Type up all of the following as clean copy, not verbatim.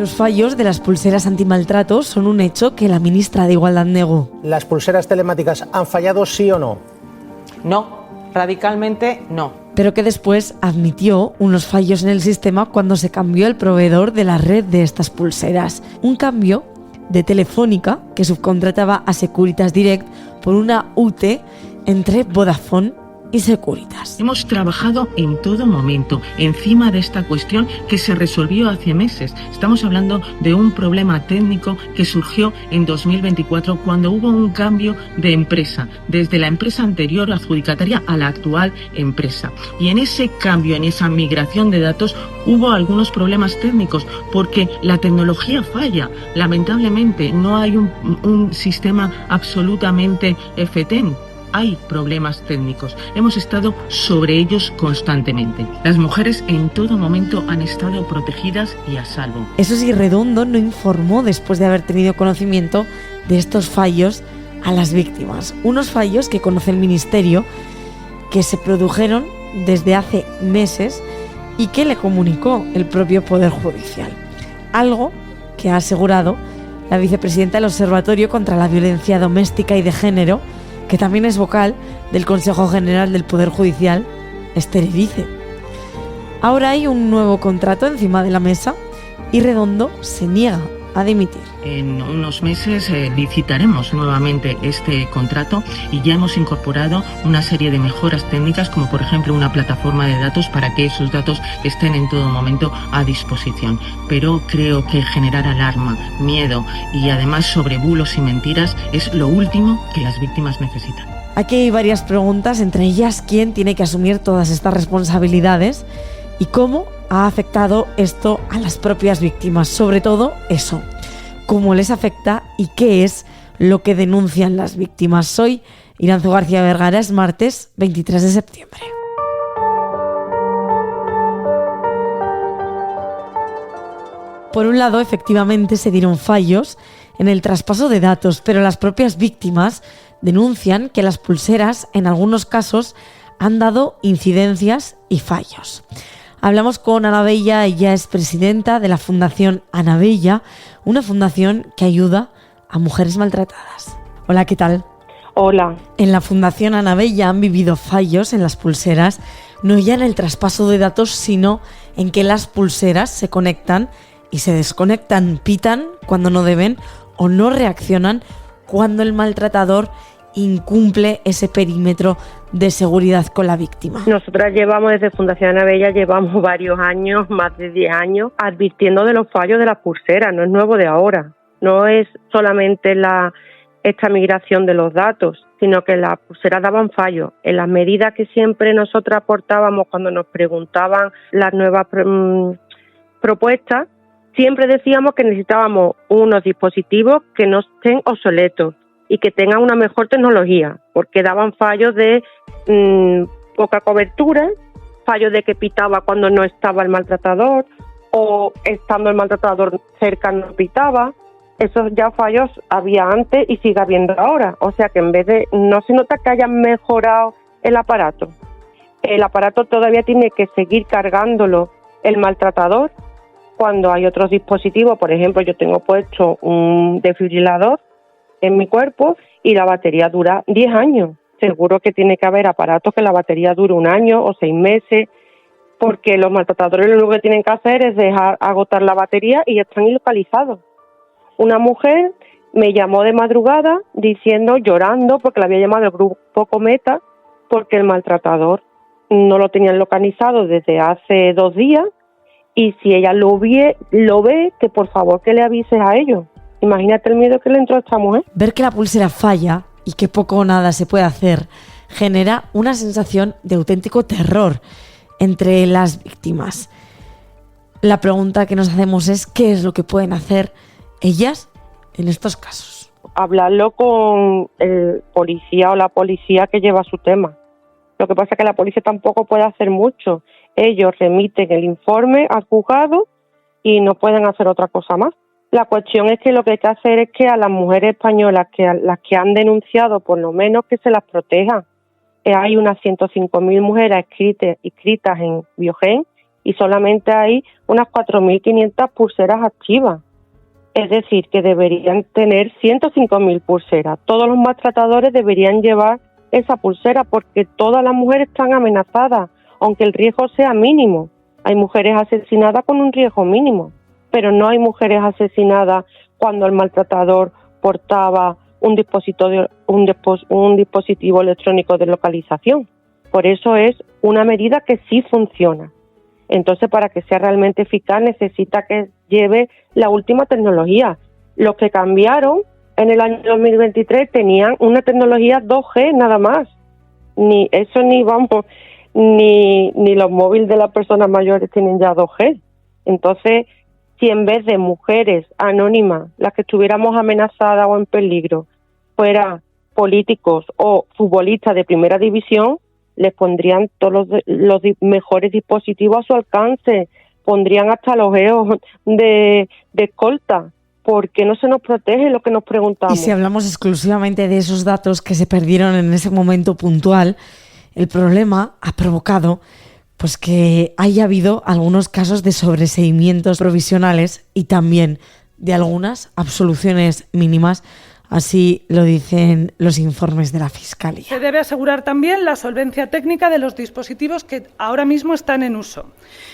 Los fallos de las pulseras antimaltrato son un hecho que la ministra de Igualdad negó. ¿Las pulseras telemáticas han fallado, sí o no? No, radicalmente no. Pero que después admitió unos fallos en el sistema cuando se cambió el proveedor de la red de estas pulseras. Un cambio de Telefónica, que subcontrataba a Securitas Direct, por una UT entre Vodafone y Securitas. Hemos trabajado en todo momento encima de esta cuestión que se resolvió hace meses. Estamos hablando de un problema técnico que surgió en 2024 cuando hubo un cambio de empresa, desde la empresa anterior adjudicataria a la actual empresa. Y en ese cambio, en esa migración de datos, hubo algunos problemas técnicos porque la tecnología falla. Lamentablemente no hay un sistema absolutamente FETEN. Hay problemas técnicos. Hemos estado sobre ellos constantemente. Las mujeres en todo momento han estado protegidas y a salvo. Eso sí, Redondo no informó después de haber tenido conocimiento de estos fallos a las víctimas. Unos fallos que conoce el Ministerio, que se produjeron desde hace meses y que le comunicó el propio Poder Judicial. Algo que ha asegurado la vicepresidenta del Observatorio contra la Violencia Doméstica y de Género, que también es vocal del Consejo General del Poder Judicial, Esther Erice. Ahora hay un nuevo contrato encima de la mesa y Redondo se niega a dimitir. En unos meses licitaremos nuevamente este contrato y ya hemos incorporado una serie de mejoras técnicas, como por ejemplo una plataforma de datos para que esos datos estén en todo momento a disposición. Pero creo que generar alarma, miedo y además sobre bulos y mentiras es lo último que las víctimas necesitan. Aquí hay varias preguntas, entre ellas quién tiene que asumir todas estas responsabilidades y cómo ha afectado esto a las propias víctimas, sobre todo eso, cómo les afecta y qué es lo que denuncian las víctimas. Soy Iranzu García Vergara, es martes 23 de septiembre. Por un lado, efectivamente se dieron fallos en el traspaso de datos, pero las propias víctimas denuncian que las pulseras, en algunos casos, han dado incidencias y fallos. Hablamos con Ana Bella, ella es presidenta de la Fundación Ana Bella, una fundación que ayuda a mujeres maltratadas. Hola, ¿qué tal? Hola. En la Fundación Ana Bella han vivido fallos en las pulseras, no ya en el traspaso de datos, sino en que las pulseras se conectan y se desconectan, pitan cuando no deben o no reaccionan cuando el maltratador incumple ese perímetro de seguridad con la víctima. Nosotras llevamos desde Fundación Ana Bella, llevamos varios años, más de 10 años, advirtiendo de los fallos de las pulseras, no es nuevo de ahora, no es solamente esta migración de los datos, sino que las pulseras daban fallos. En las medidas que siempre nosotras aportábamos cuando nos preguntaban las nuevas propuestas, siempre decíamos que necesitábamos unos dispositivos que no estén obsoletos y que tengan una mejor tecnología, porque daban fallos de poca cobertura, fallos de que pitaba cuando no estaba el maltratador, o estando el maltratador cerca no pitaba. Esos ya fallos había antes y sigue habiendo ahora. O sea que en vez de, no se nota que hayan mejorado el aparato todavía tiene que seguir cargándolo el maltratador cuando hay otros dispositivos. Por ejemplo, yo tengo puesto un desfibrilador en mi cuerpo y la batería dura 10 años. Seguro que tiene que haber aparatos que la batería dure 1 año o 6 meses, porque los maltratadores lo único que tienen que hacer es dejar agotar la batería y ya están ilocalizados. Una mujer me llamó de madrugada diciendo, llorando, porque la había llamado el grupo Cometa, porque el maltratador no lo tenían localizado desde hace 2 días, y si ella lo ve, que por favor que le avises a ellos. Imagínate el miedo que le entró a esta mujer. Ver que la pulsera falla y que poco o nada se puede hacer genera una sensación de auténtico terror entre las víctimas. La pregunta que nos hacemos es ¿qué es lo que pueden hacer ellas en estos casos? Hablarlo con el policía o la policía que lleva su tema. Lo que pasa es que la policía tampoco puede hacer mucho. Ellos remiten el informe al juzgado y no pueden hacer otra cosa más. La cuestión es que lo que hay que hacer es que a las mujeres españolas, las que han denunciado, por lo menos que se las proteja. Hay unas 105.000 mujeres inscritas en Biogen y solamente hay unas 4.500 pulseras activas. Es decir, que deberían tener 105.000 pulseras. Todos los maltratadores deberían llevar esa pulsera porque todas las mujeres están amenazadas, aunque el riesgo sea mínimo. Hay mujeres asesinadas con un riesgo mínimo, pero no hay mujeres asesinadas cuando el maltratador portaba un dispositivo electrónico de localización. Por eso es una medida que sí funciona. Entonces, para que sea realmente eficaz, necesita que lleve la última tecnología. Los que cambiaron en el año 2023 tenían una tecnología 2G nada más. Ni los móviles de las personas mayores tienen ya 2G. Entonces, si en vez de mujeres anónimas, las que estuviéramos amenazadas o en peligro, fueran políticos o futbolistas de primera división, les pondrían todos los mejores dispositivos a su alcance, pondrían hasta los geos de escolta. ¿Por qué no se nos protege? Lo que nos preguntamos. Y si hablamos exclusivamente de esos datos que se perdieron en ese momento puntual, el problema ha provocado pues que haya habido algunos casos de sobreseimientos provisionales y también de algunas absoluciones mínimas. Así lo dicen los informes de la Fiscalía. Se debe asegurar también la solvencia técnica de los dispositivos que ahora mismo están en uso.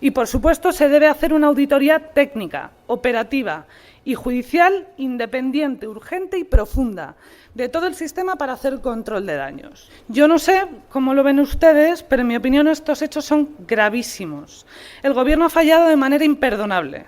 Y, por supuesto, se debe hacer una auditoría técnica, operativa y judicial independiente, urgente y profunda de todo el sistema para hacer control de daños. Yo no sé cómo lo ven ustedes, pero en mi opinión estos hechos son gravísimos. El Gobierno ha fallado de manera imperdonable.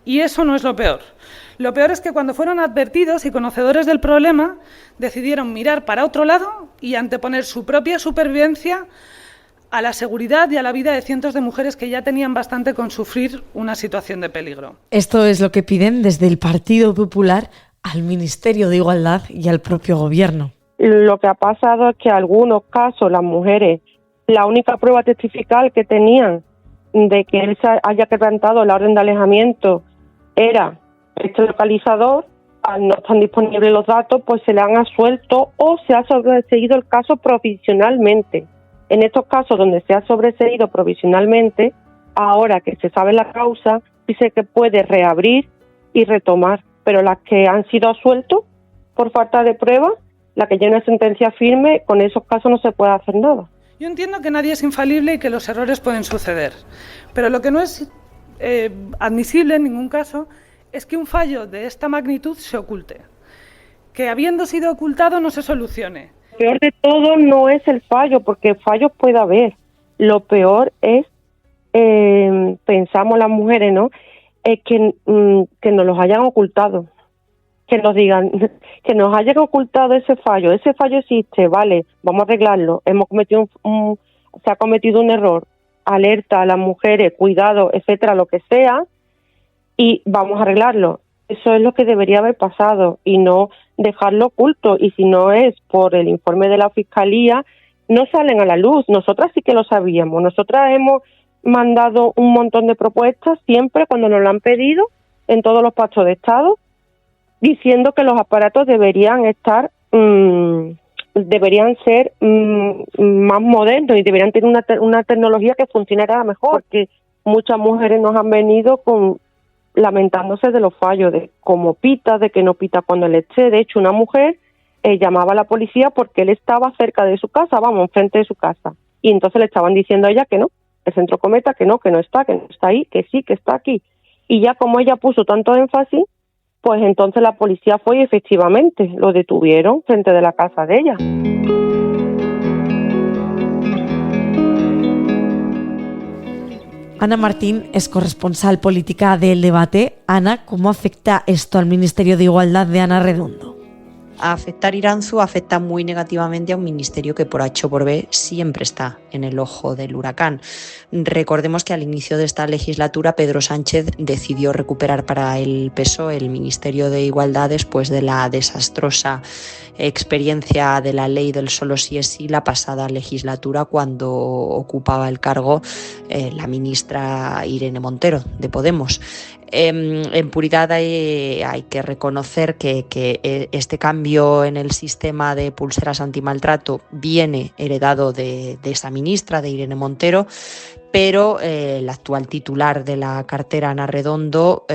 Y eso no es lo peor. Lo peor es que cuando fueron advertidos y conocedores del problema, decidieron mirar para otro lado y anteponer su propia supervivencia a la seguridad y a la vida de cientos de mujeres que ya tenían bastante con sufrir una situación de peligro. Esto es lo que piden desde el Partido Popular al Ministerio de Igualdad y al propio Gobierno. Lo que ha pasado es que en algunos casos las mujeres, la única prueba testifical que tenían de que él haya quebrantado la orden de alejamiento era este localizador. Al no estar disponibles los datos, pues se le han absuelto o se ha sobreseído el caso provisionalmente. En estos casos donde se ha sobreseído provisionalmente, ahora que se sabe la causa, dice que puede reabrir y retomar, pero las que han sido absueltos por falta de pruebas, la que ya una sentencia firme, con esos casos no se puede hacer nada. Yo entiendo que nadie es infalible y que los errores pueden suceder, pero lo que no es admisible en ningún caso es que un fallo de esta magnitud se oculte, que habiendo sido ocultado no se solucione. Lo peor de todo no es el fallo, porque fallos puede haber. Lo peor es, pensamos las mujeres, ¿no? Que nos los hayan ocultado, que nos digan, que nos hayan ocultado ese fallo existe, vale, vamos a arreglarlo, se ha cometido un error, alerta a las mujeres, cuidado, etcétera, lo que sea, y vamos a arreglarlo. Eso es lo que debería haber pasado y no dejarlo oculto. Y si no es por el informe de la Fiscalía, no salen a la luz. Nosotras sí que lo sabíamos. Nosotras hemos mandado un montón de propuestas siempre cuando nos lo han pedido en todos los pactos de Estado, diciendo que los aparatos deberían estar, deberían ser más modernos y deberían tener una tecnología que funcionara mejor, porque muchas mujeres nos han venido lamentándose de los fallos, de cómo pita, de que no pita cuando él esté. De hecho, una mujer llamaba a la policía porque él estaba cerca de su casa, enfrente de su casa, y entonces le estaban diciendo a ella que no, el centro Cometa, que no está ahí, que sí, que está aquí. Y ya como ella puso tanto énfasis, pues entonces la policía fue y efectivamente lo detuvieron frente de la casa de ella. Ana Martín es corresponsal política de El Debate. Ana, ¿cómo afecta esto al Ministerio de Igualdad de Ana Redondo? A afectar Iranzu afecta muy negativamente a un ministerio que por H o por B siempre está en el ojo del huracán. Recordemos que al inicio de esta legislatura Pedro Sánchez decidió recuperar para el PSOE el Ministerio de Igualdad después de la desastrosa experiencia de la ley del solo sí es sí la pasada legislatura, cuando ocupaba el cargo la ministra Irene Montero de Podemos. En Puridad hay que reconocer que este cambio en el sistema de pulseras antimaltrato viene heredado de esa ministra, de Irene Montero, pero la actual titular de la cartera, Ana Redondo,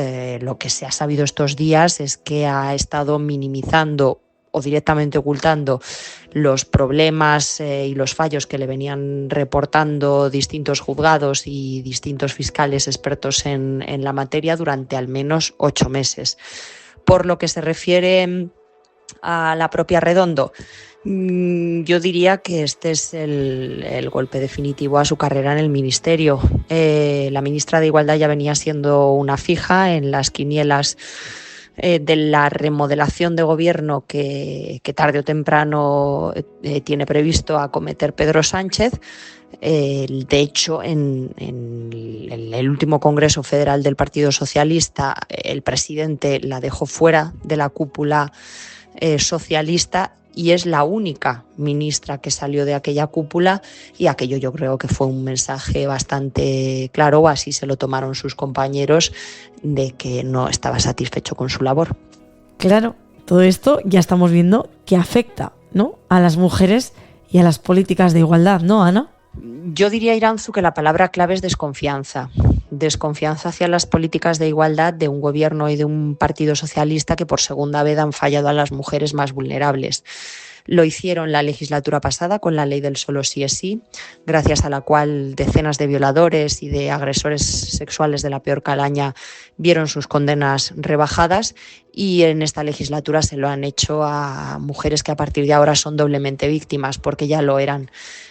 lo que se ha sabido estos días es que ha estado minimizando o directamente ocultando los problemas y los fallos que le venían reportando distintos juzgados y distintos fiscales expertos en la materia durante al menos 8 meses. Por lo que se refiere a la propia Redondo, yo diría que este es el golpe definitivo a su carrera en el ministerio. La ministra de Igualdad ya venía siendo una fija en las quinielas de la remodelación de gobierno que tarde o temprano tiene previsto acometer Pedro Sánchez. De hecho, en el último Congreso Federal del Partido Socialista, el presidente la dejó fuera de la cúpula socialista y es la única ministra que salió de aquella cúpula, y aquello yo creo que fue un mensaje bastante claro, o así se lo tomaron sus compañeros, de que no estaba satisfecho con su labor. Claro, todo esto ya estamos viendo que afecta, ¿no?, a las mujeres y a las políticas de igualdad, ¿no, Ana? Yo diría, Iranzu, que la palabra clave es desconfianza. Desconfianza hacia las políticas de igualdad de un gobierno y de un partido socialista que por segunda vez han fallado a las mujeres más vulnerables. Lo hicieron la legislatura pasada con la ley del solo sí es sí, gracias a la cual decenas de violadores y de agresores sexuales de la peor calaña vieron sus condenas rebajadas, y en esta legislatura se lo han hecho a mujeres que a partir de ahora son doblemente víctimas, porque ya lo eran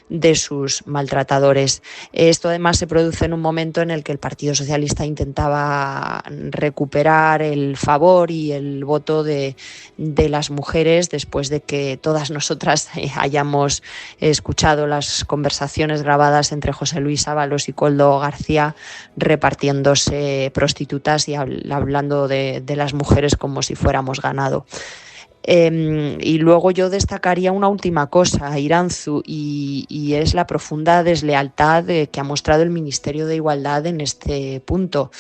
de sus maltratadores. Esto además se produce en un momento en el que el Partido Socialista intentaba recuperar el favor y el voto de las mujeres después de que todas nosotras hayamos escuchado las conversaciones grabadas entre José Luis Ábalos y Koldo García repartiéndose prostitutas y hablando de las mujeres como si fuéramos ganado. Y luego yo destacaría una última cosa, Iranzu, y es la profunda deslealtad que ha mostrado el Ministerio de Igualdad en este punto,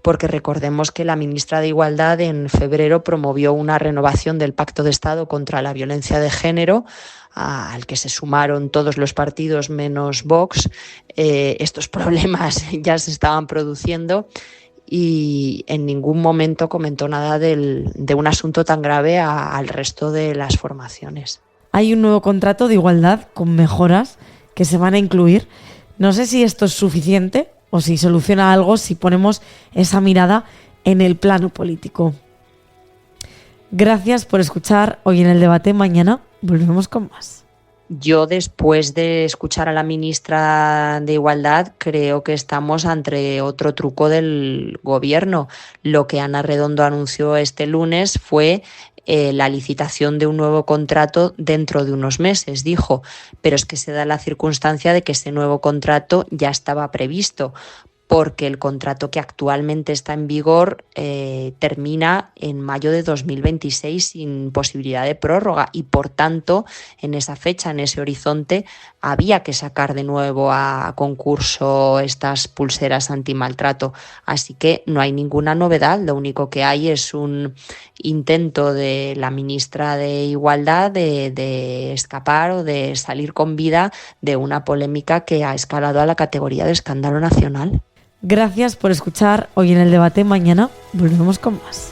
porque recordemos que la ministra de Igualdad en febrero promovió una renovación del Pacto de Estado contra la violencia de género, al que se sumaron todos los partidos menos Vox. Estos problemas ya se estaban produciendo, y en ningún momento comentó nada de un asunto tan grave al resto de las formaciones. Hay un nuevo contrato de igualdad con mejoras que se van a incluir. No sé si esto es suficiente o si soluciona algo si ponemos esa mirada en el plano político. Gracias por escuchar hoy en el debate. Mañana volvemos con más. Yo, después de escuchar a la ministra de Igualdad, creo que estamos ante otro truco del gobierno. Lo que Ana Redondo anunció este lunes fue la licitación de un nuevo contrato dentro de unos meses, dijo, pero es que se da la circunstancia de que ese nuevo contrato ya estaba previsto, porque el contrato que actualmente está en vigor termina en mayo de 2026 sin posibilidad de prórroga, y por tanto en esa fecha, en ese horizonte, había que sacar de nuevo a concurso estas pulseras antimaltrato. Así que no hay ninguna novedad, lo único que hay es un intento de la ministra de Igualdad de escapar o de salir con vida de una polémica que ha escalado a la categoría de escándalo nacional. Gracias por escuchar hoy en el debate. Mañana volvemos con más.